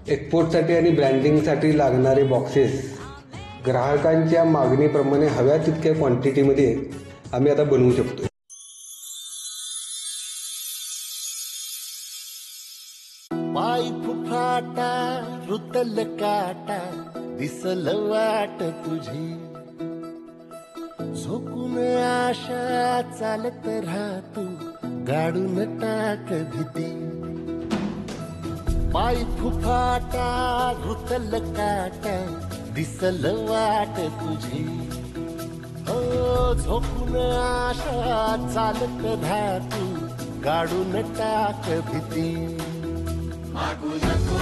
एक्सपोर्टसाठी आणि ब्रँडिंगसाठी लागणारे बॉक्सेस ग्राहकांच्या मागणीप्रमाणे हव्या तितक्या क्वांटिटीमध्ये आम्ही आता बनवू शकतो. पाय फुफाटा रुतल काटा दिसल वाट तुझी झोकून आशा चालत राहतू गाडून टाक भीती. पाय फुफाटा रुतल काटा दिसल वाट तुझी झोकून आशा चालत राहतू गाडून टाक भीती. मागू नको